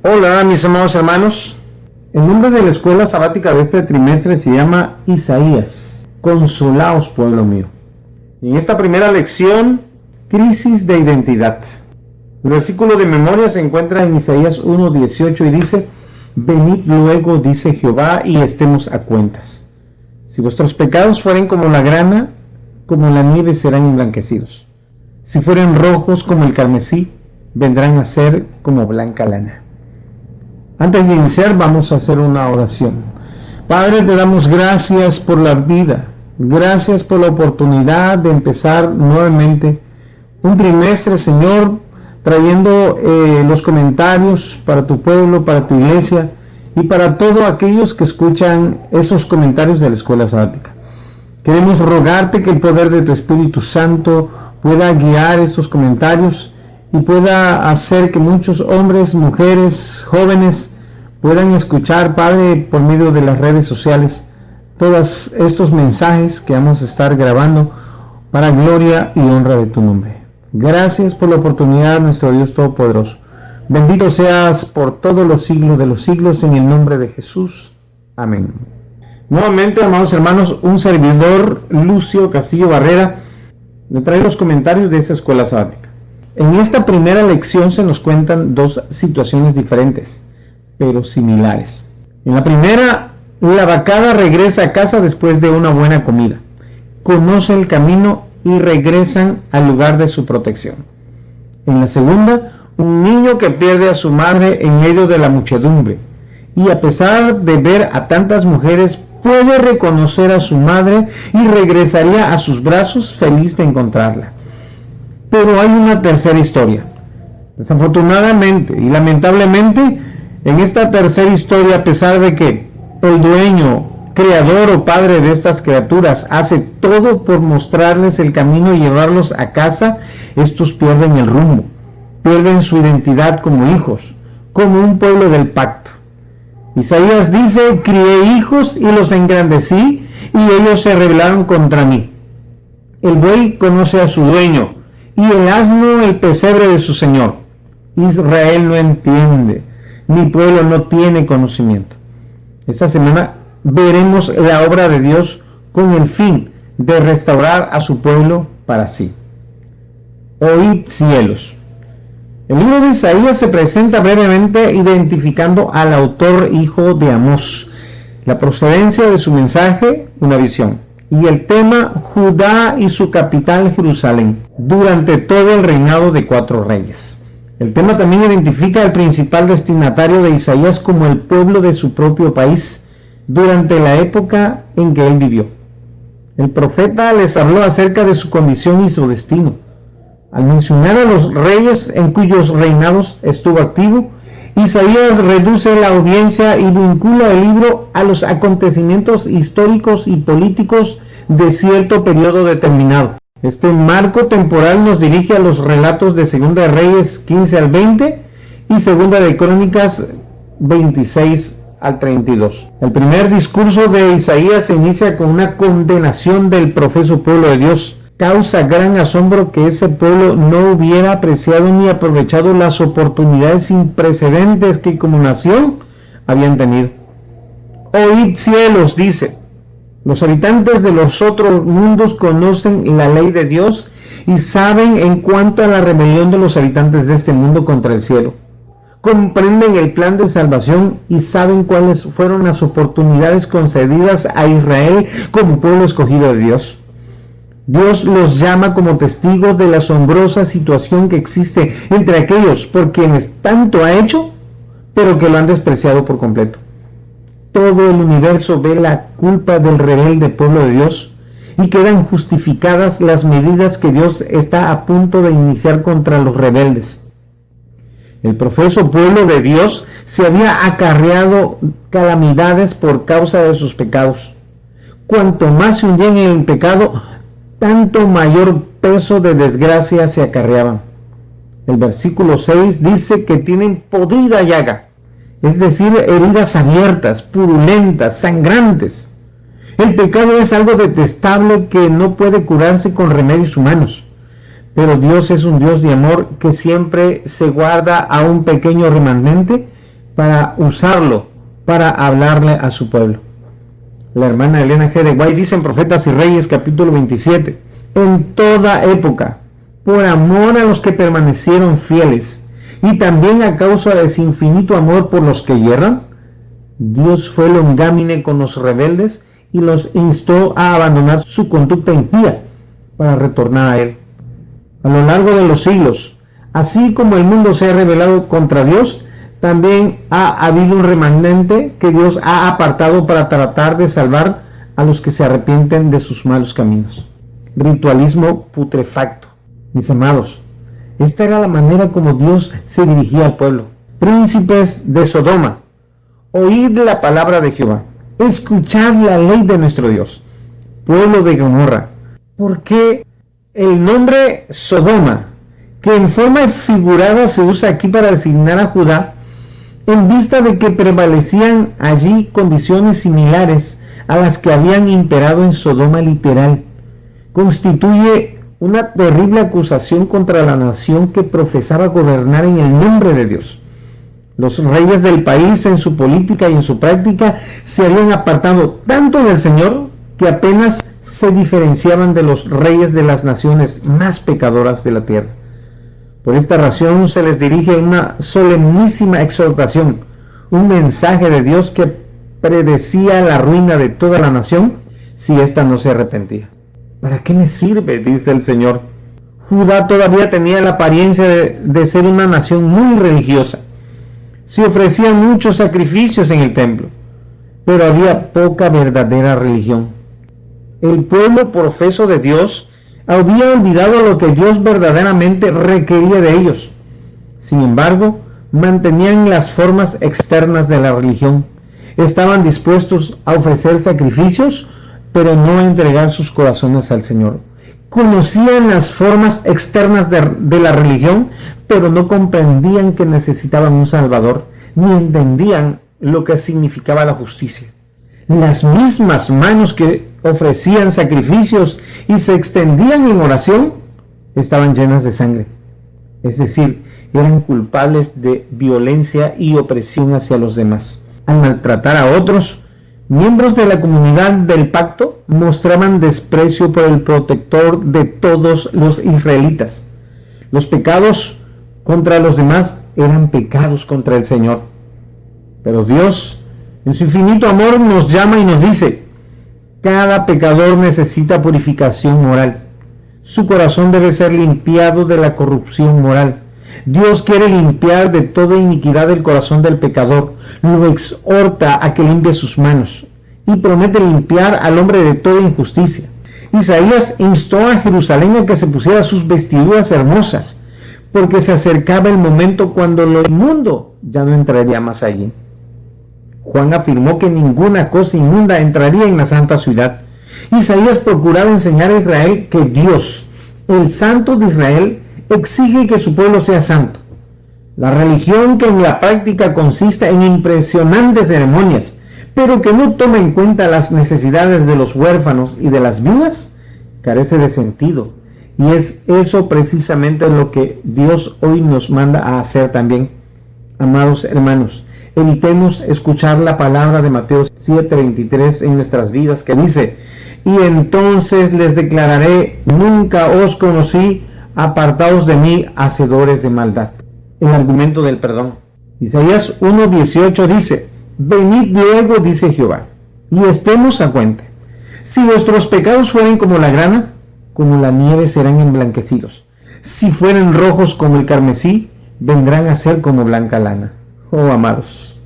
Hola mis amados hermanos, el nombre de la escuela sabática de este trimestre se llama Isaías. Consolaos, pueblo mío. En esta primera lección, crisis de identidad. El versículo de memoria se encuentra en Isaías 1:18 y dice: Venid luego, dice Jehová, y estemos a cuentas. Si vuestros pecados fueren como la grana, como la nieve serán emblanquecidos. Si fueren rojos como el carmesí, vendrán a ser como blanca lana. Antes de iniciar, vamos a hacer una oración. Padre, te damos gracias por la vida. Gracias por la oportunidad de empezar nuevamente un trimestre, Señor, trayendo los comentarios para tu pueblo, para tu iglesia y para todos aquellos que escuchan esos comentarios de la escuela sabática. Queremos rogarte que el poder de tu Espíritu Santo pueda guiar estos comentarios y pueda hacer que muchos hombres, mujeres, jóvenes puedan escuchar, Padre, por medio de las redes sociales, todos estos mensajes que vamos a estar grabando para gloria y honra de tu nombre. Gracias por la oportunidad, nuestro Dios Todopoderoso. Bendito seas por todos los siglos de los siglos, en el nombre de Jesús. Amén. Nuevamente, amados hermanos, un servidor, Lucio Castillo Barrera, me trae los comentarios de esta escuela sabática. En esta primera lección se nos cuentan dos situaciones diferentes, pero similares. En la primera, la vacada regresa a casa después de una buena comida. Conoce el camino y regresan al lugar de su protección. En la segunda, un niño que pierde a su madre en medio de la muchedumbre, y a pesar de ver a tantas mujeres, puede reconocer a su madre y regresaría a sus brazos feliz de encontrarla. Pero hay una tercera historia. Desafortunadamente y lamentablemente, en esta tercera historia, a pesar de que el dueño, creador o padre de estas criaturas hace todo por mostrarles el camino y llevarlos a casa, estos pierden el rumbo, pierden su identidad como hijos, como un pueblo del pacto. Isaías dice: crié hijos y los engrandecí, y ellos se rebelaron contra mí. El buey conoce a su dueño, y el asno el pesebre de su señor. Israel no entiende, mi pueblo no tiene conocimiento. Esta semana veremos la obra de Dios con el fin de restaurar a su pueblo para sí. Oíd, cielos. El libro de Isaías se presenta brevemente identificando al autor, hijo de Amós, la procedencia de su mensaje, una visión, y el tema, Judá y su capital Jerusalén, durante todo el reinado de 4 reyes. El tema también identifica al principal destinatario de Isaías como el pueblo de su propio país, durante la época en que él vivió. El profeta les habló acerca de su condición y su destino. Al mencionar a los reyes en cuyos reinados estuvo activo, Isaías reduce la audiencia y vincula el libro a los acontecimientos históricos y políticos de cierto periodo determinado. Este marco temporal nos dirige a los relatos de Segunda de Reyes 15 al 20 y Segunda de Crónicas 26 al 32. El primer discurso de Isaías se inicia con una condenación del profeso pueblo de Dios. Causa gran asombro que ese pueblo no hubiera apreciado ni aprovechado las oportunidades sin precedentes que como nación habían tenido. Oíd, cielos, dice. Los habitantes de los otros mundos conocen la ley de Dios y saben en cuanto a la rebelión de los habitantes de este mundo contra el cielo. Comprenden el plan de salvación y saben cuáles fueron las oportunidades concedidas a Israel como pueblo escogido de Dios. Dios los llama como testigos de la asombrosa situación que existe entre aquellos por quienes tanto ha hecho, pero que lo han despreciado por completo. Todo el universo ve la culpa del rebelde pueblo de Dios y quedan justificadas las medidas que Dios está a punto de iniciar contra los rebeldes. El profeso pueblo de Dios se había acarreado calamidades por causa de sus pecados. Cuanto más se hundían en el pecado, tanto mayor peso de desgracia se acarreaban. El versículo 6 dice que tienen podrida llaga, es decir, heridas abiertas, purulentas, sangrantes. El pecado es algo detestable que no puede curarse con remedios humanos. Pero Dios es un Dios de amor que siempre se guarda a un pequeño remanente para usarlo, para hablarle a su pueblo. La hermana Elena G. de White dice en Profetas y Reyes capítulo 27, en toda época, por amor a los que permanecieron fieles, y también a causa de ese infinito amor por los que yerran, Dios fue longámine con los rebeldes y los instó a abandonar su conducta impía para retornar a Él. A lo largo de los siglos, así como el mundo se ha rebelado contra Dios, también ha habido un remanente que Dios ha apartado para tratar de salvar a los que se arrepienten de sus malos caminos. Ritualismo putrefacto. Mis amados, esta era la manera como Dios se dirigía al pueblo. Príncipes de Sodoma, oíd la palabra de Jehová, escuchad la ley de nuestro Dios. Pueblo de Gomorra, ¿por qué el nombre Sodoma, que en forma figurada se usa aquí para designar a Judá, en vista de que prevalecían allí condiciones similares a las que habían imperado en Sodoma literal, constituye una terrible acusación contra la nación que profesaba gobernar en el nombre de Dios? Los reyes del país, en su política y en su práctica, se habían apartado tanto del Señor que apenas se diferenciaban de los reyes de las naciones más pecadoras de la tierra. Por esta razón se les dirige una solemnísima exhortación, un mensaje de Dios que predecía la ruina de toda la nación si ésta no se arrepentía. ¿Para qué me sirve?, dice el Señor. Judá todavía tenía la apariencia de ser una nación muy religiosa. Se ofrecían muchos sacrificios en el templo, pero había poca verdadera religión. El pueblo profeso de Dios había olvidado lo que Dios verdaderamente requería de ellos. Sin embargo, mantenían las formas externas de la religión. Estaban dispuestos a ofrecer sacrificios, pero no a entregar sus corazones al Señor. Conocían las formas externas de la religión, pero no comprendían que necesitaban un Salvador, ni entendían lo que significaba la justicia. Las mismas manos que ofrecían sacrificios y se extendían en oración estaban llenas de sangre. Es decir, eran culpables de violencia y opresión hacia los demás. Al maltratar a otros, miembros de la comunidad del pacto mostraban desprecio por el protector de todos los israelitas. Los pecados contra los demás eran pecados contra el Señor. Pero Dios, en su infinito amor, nos llama y nos dice: cada pecador necesita purificación moral. Su corazón debe ser limpiado de la corrupción moral. Dios quiere limpiar de toda iniquidad el corazón del pecador. Lo exhorta a que limpie sus manos y promete limpiar al hombre de toda injusticia. Isaías instó a Jerusalén a que se pusiera sus vestiduras hermosas, porque se acercaba el momento cuando lo inmundo ya no entraría más allí. Juan afirmó que ninguna cosa inmunda entraría en la santa ciudad. Isaías procuraba enseñar a Israel que Dios, el Santo de Israel, exige que su pueblo sea santo. La religión que en la práctica consiste en impresionantes ceremonias, pero que no toma en cuenta las necesidades de los huérfanos y de las viudas, carece de sentido. Y es eso precisamente lo que Dios hoy nos manda a hacer también. Amados hermanos, evitemos escuchar la palabra de Mateo 7:23 en nuestras vidas, que dice: y entonces les declararé, nunca os conocí, apartaos de mí, hacedores de maldad. El argumento del perdón. Isaías 1:18 dice: venid luego, dice Jehová, y estemos a cuenta. Si vuestros pecados fueren como la grana, como la nieve serán emblanquecidos. Si fueren rojos como el carmesí, vendrán a ser como blanca lana. Oh, amados,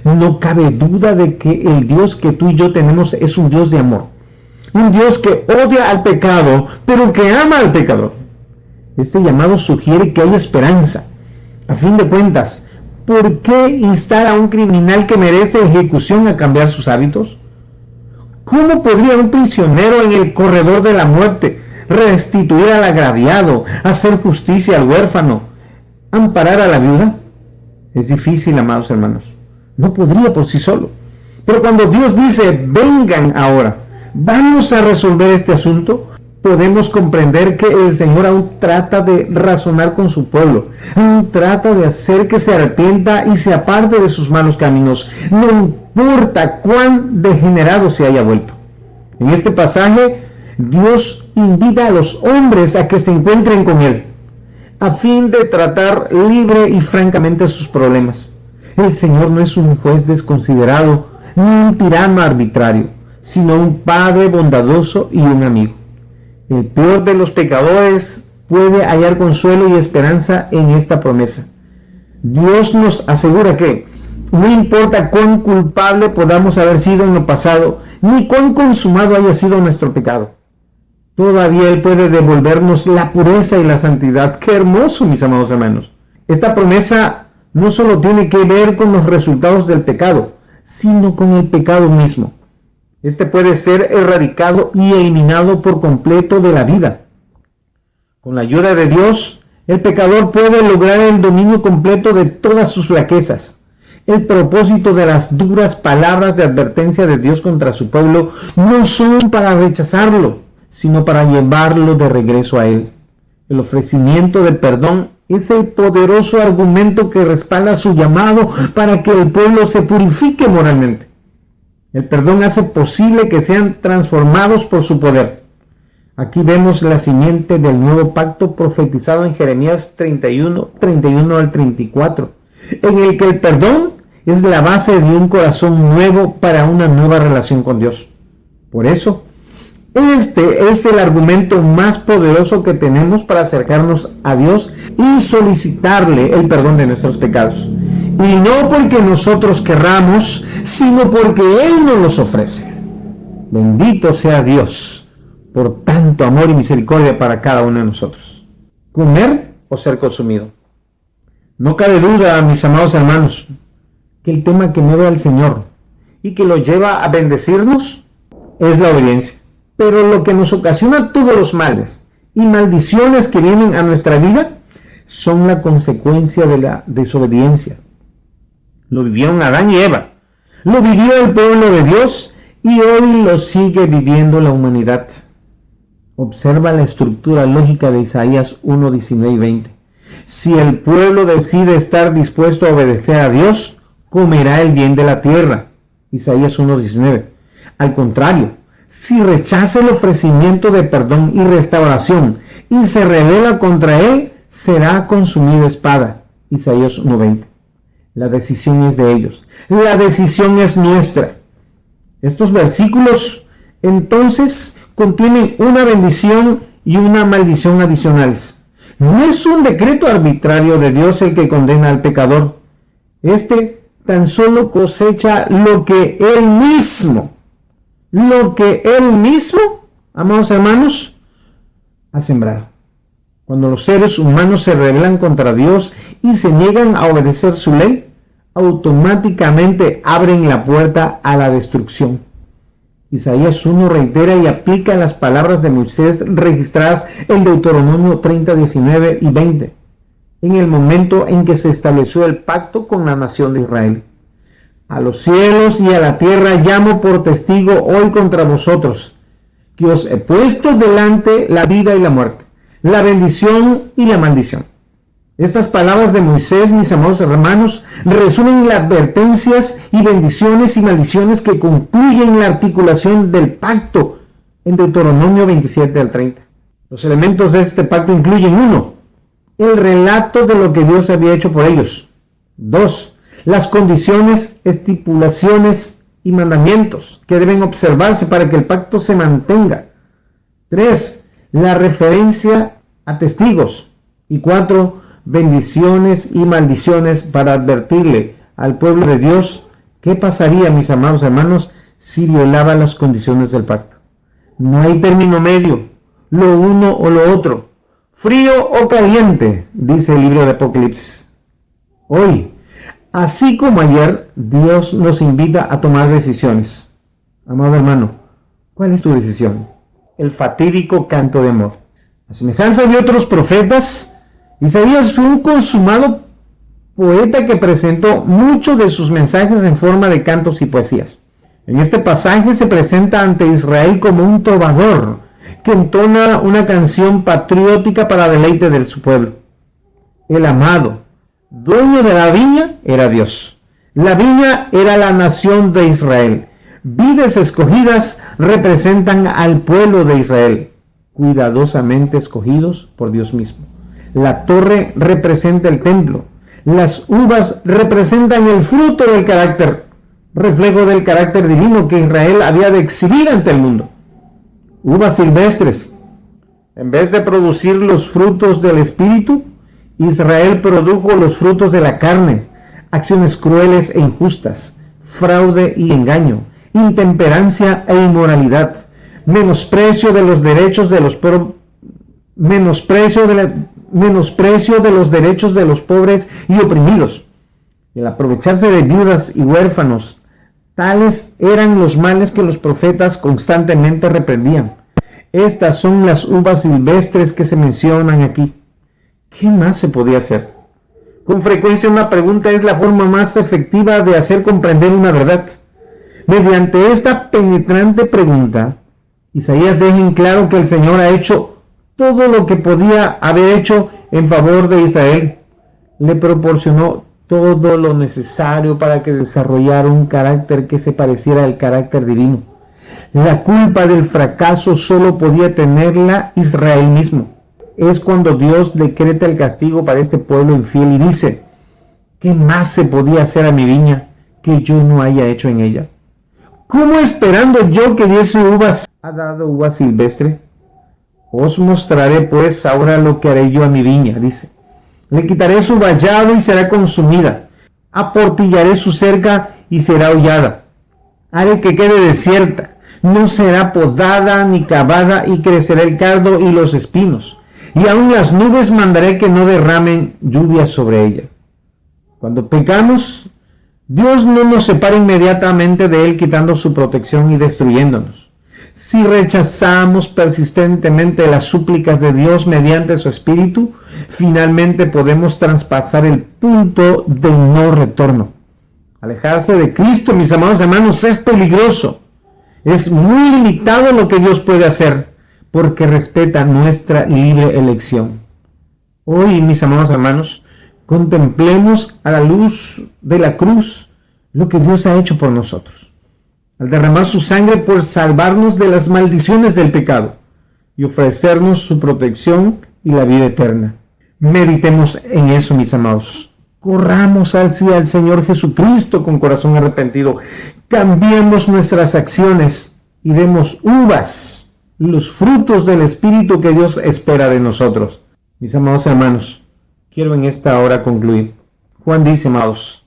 no cabe duda de que el Dios que tú y yo tenemos es un Dios de amor. Un Dios que odia al pecado, pero que ama al pecador. Este llamado sugiere que hay esperanza. A fin de cuentas, ¿por qué instar a un criminal que merece ejecución a cambiar sus hábitos? ¿Cómo podría un prisionero en el corredor de la muerte restituir al agraviado, hacer justicia al huérfano, amparar a la viuda? Es difícil, amados hermanos. No podría por sí solo. Pero cuando Dios dice: vengan ahora, vamos a resolver este asunto, podemos comprender que el Señor aún trata de razonar con su pueblo, aún trata de hacer que se arrepienta y se aparte de sus malos caminos, no importa cuán degenerado se haya vuelto. En este pasaje, Dios invita a los hombres a que se encuentren con Él, a fin de tratar libre y francamente sus problemas. El Señor no es un juez desconsiderado, ni un tirano arbitrario, sino un Padre bondadoso y un amigo. El peor de los pecadores puede hallar consuelo y esperanza en esta promesa. Dios nos asegura que no importa cuán culpable podamos haber sido en lo pasado, ni cuán consumado haya sido nuestro pecado, todavía Él puede devolvernos la pureza y la santidad. ¡Qué hermoso, mis amados hermanos! Esta promesa no solo tiene que ver con los resultados del pecado, sino con el pecado mismo. Este puede ser erradicado y eliminado por completo de la vida. Con la ayuda de Dios, el pecador puede lograr el dominio completo de todas sus flaquezas. El propósito de las duras palabras de advertencia de Dios contra su pueblo no son para rechazarlo, sino para llevarlo de regreso a Él. El ofrecimiento del perdón es el poderoso argumento que respalda su llamado para que el pueblo se purifique moralmente. El perdón hace posible que sean transformados por su poder. Aquí vemos la simiente del nuevo pacto profetizado en Jeremías 31 al 34, en el que el perdón es la base de un corazón nuevo para una nueva relación con Dios. Por eso, este es el argumento más poderoso que tenemos para acercarnos a Dios y solicitarle el perdón de nuestros pecados. Y no porque nosotros querramos, sino porque Él nos los ofrece. Bendito sea Dios por tanto amor y misericordia para cada uno de nosotros. Comer o ser consumido. No cabe duda, mis amados hermanos, que el tema que mueve al Señor y que lo lleva a bendecirnos es la obediencia. Pero lo que nos ocasiona todos los males y maldiciones que vienen a nuestra vida son la consecuencia de la desobediencia. Lo vivieron Adán y Eva, lo vivió el pueblo de Dios y hoy lo sigue viviendo la humanidad. Observa la estructura lógica de Isaías 1, 19 y 20. Si el pueblo decide estar dispuesto a obedecer a Dios, comerá el bien de la tierra. Isaías 1, 19. Al contrario, si rechaza el ofrecimiento de perdón y restauración y se rebela contra él, será consumido a espada. Isaías 1:20. La decisión es de ellos. La decisión es nuestra. Estos versículos entonces contienen una bendición y una maldición adicionales. No es un decreto arbitrario de Dios el que condena al pecador. Este tan solo cosecha lo que Él mismo, amados hermanos, ha sembrado. Cuando los seres humanos se rebelan contra Dios y se niegan a obedecer su ley, automáticamente abren la puerta a la destrucción. Isaías 1 reitera y aplica las palabras de Moisés registradas en Deuteronomio 30, 19 y 20, en el momento en que se estableció el pacto con la nación de Israel. A los cielos y a la tierra llamo por testigo hoy contra vosotros, que os he puesto delante la vida y la muerte, la bendición y la maldición. Estas palabras de Moisés, mis amados hermanos, resumen las advertencias y bendiciones y maldiciones que concluyen la articulación del pacto en Deuteronomio 27 al 30. Los elementos de este pacto incluyen: 1. El relato de lo que Dios había hecho por ellos. 2. Las condiciones, estipulaciones y mandamientos que deben observarse para que el pacto se mantenga. 3. La referencia a testigos. Y 4. Bendiciones y maldiciones para advertirle al pueblo de Dios qué pasaría, mis amados hermanos, si violaba las condiciones del pacto. No hay término medio, lo uno o lo otro, frío o caliente, dice el libro de Apocalipsis. Hoy, así como ayer, Dios nos invita a tomar decisiones. Amado hermano, ¿cuál es tu decisión? El fatídico canto de amor. A semejanza de otros profetas, Isaías fue un consumado poeta que presentó muchos de sus mensajes en forma de cantos y poesías. En este pasaje se presenta ante Israel como un trovador que entona una canción patriótica para deleite de su pueblo. El amado, dueño de la viña, era Dios. La viña era la nación de Israel. Vides escogidas representan al pueblo de Israel, cuidadosamente escogidos por Dios mismo. La torre representa el templo. Las uvas representan el fruto del carácter, reflejo del carácter divino que Israel había de exhibir ante el mundo. Uvas silvestres. En vez de producir los frutos del espíritu, Israel produjo los frutos de la carne, acciones crueles e injustas, fraude y engaño, intemperancia e inmoralidad, menosprecio de los derechos de los pobres y oprimidos, el aprovecharse de viudas y huérfanos. Tales eran los males que los profetas constantemente reprendían. Estas son las uvas silvestres que se mencionan aquí. ¿Qué más se podía hacer? Con frecuencia una pregunta es la forma más efectiva de hacer comprender una verdad. Mediante esta penetrante pregunta, Isaías deja en claro que el Señor ha hecho todo lo que podía haber hecho en favor de Israel. Le proporcionó todo lo necesario para que desarrollara un carácter que se pareciera al carácter divino. La culpa del fracaso solo podía tenerla Israel mismo. Es cuando Dios decreta el castigo para este pueblo infiel y dice: ¿qué más se podía hacer a mi viña que yo no haya hecho en ella? ¿Cómo esperando yo que diese uvas ha dado uva silvestre? Os mostraré pues ahora lo que haré yo a mi viña, dice. Le quitaré su vallado y será consumida. Aportillaré su cerca y será hollada. Haré que quede desierta. No será podada ni cavada, y crecerá el cardo y los espinos. Y aun las nubes mandaré que no derramen lluvia sobre ella. Cuando pecamos, Dios no nos separa inmediatamente de Él, quitando su protección y destruyéndonos. Si rechazamos persistentemente las súplicas de Dios mediante su Espíritu, finalmente podemos traspasar el punto de no retorno. Alejarse de Cristo, mis amados hermanos, es peligroso. Es muy limitado lo que Dios puede hacer, porque respeta nuestra libre elección. Hoy, mis amados hermanos, contemplemos a la luz de la cruz lo que Dios ha hecho por nosotros, al derramar su sangre por salvarnos de las maldiciones del pecado y ofrecernos su protección y la vida eterna. Meditemos en eso, mis amados. Corramos hacia el Señor Jesucristo con corazón arrepentido. Cambiemos nuestras acciones y demos uvas, los frutos del Espíritu que Dios espera de nosotros. Mis amados hermanos, quiero en esta hora concluir. Juan dice, amados,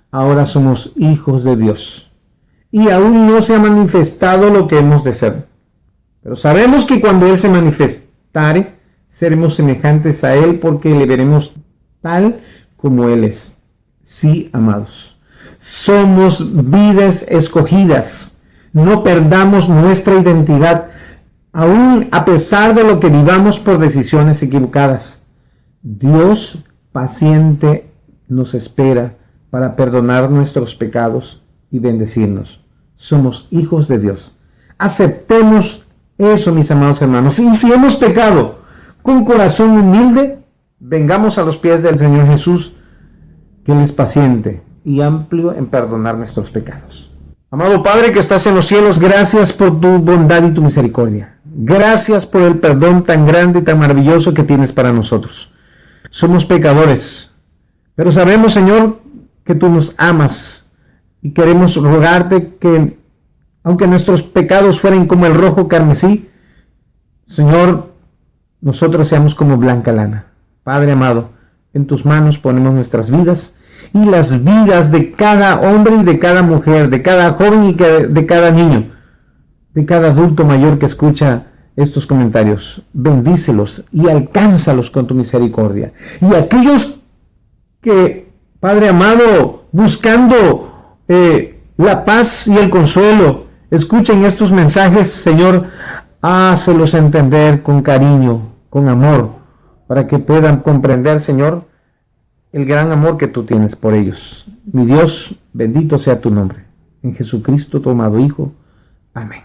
ahora somos hijos de Dios y aún no se ha manifestado lo que hemos de ser. Pero sabemos que cuando Él se manifestare, seremos semejantes a Él, porque le veremos tal como Él es. Sí, amados, somos vidas escogidas. No perdamos nuestra identidad, aún a pesar de lo que vivamos por decisiones equivocadas. Dios paciente nos espera para perdonar nuestros pecados y bendecirnos. Somos hijos de Dios. Aceptemos eso, mis amados hermanos. Y si hemos pecado, con corazón humilde, vengamos a los pies del Señor Jesús, que Él es paciente y amplio en perdonar nuestros pecados. Amado Padre que estás en los cielos, gracias por tu bondad y tu misericordia. Gracias por el perdón tan grande y tan maravilloso que tienes para nosotros. Somos pecadores, pero sabemos, Señor, que tú nos amas y queremos rogarte que, aunque nuestros pecados fueren como el rojo carmesí, Señor, nosotros seamos como blanca lana. Padre amado, en tus manos ponemos nuestras vidas y las vidas de cada hombre y de cada mujer, de cada joven y de cada niño, de cada adulto mayor que escucha estos comentarios. Bendícelos y alcánzalos con tu misericordia. Y aquellos que, Padre amado, buscando la paz y el consuelo, escuchen estos mensajes, Señor, hácelos entender con cariño, con amor, para que puedan comprender, Señor, el gran amor que tú tienes por ellos. Mi Dios, bendito sea tu nombre. En Jesucristo, tu amado Hijo. Amén.